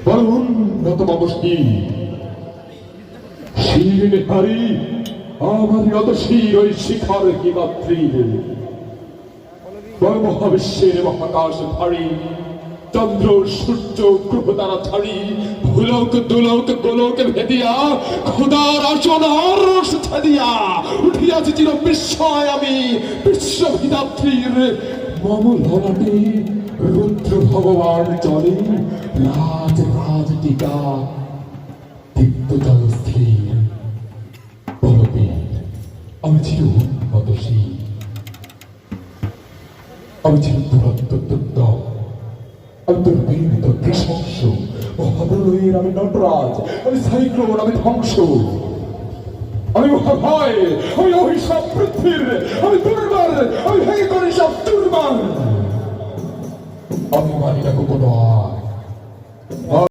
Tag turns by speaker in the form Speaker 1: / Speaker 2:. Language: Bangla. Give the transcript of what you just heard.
Speaker 1: বড় উন্নত মমস্তি শির হারি আমার নত শির ওই শিখর হিমাদ্রির বড় মহাবিশ্বের মহাকাশ ভারী চন্দ্র সূর্য গ্রহ তারা ছাড়ি ভুলক দুলক গোলক ভেদিয়া খোদার আসন আরশ ছাদিয়া উঠিয়াছি চির বিস্ময় আমি বিশ্বভিদাত্রীর মম ললাটে রুদ্র ভগবান চলে রাজ রাজ টিকা দীপ্ত জল স্থির বলবীর আমি ছিল উন্নতশীল আমি ছিল দুরন্ত দুর্দম আমি দুর্বিনীত নৃশংস মহাবলয়ের আমি নটরাজ আমি সাইক্লোন আমি ধ্বংস আমি মহাভয় আমি অভিশাপ পৃথিবীর আমি দুর্বার আমি ভেঙে করি সব দুর্বার আমি মানি না কোনো আর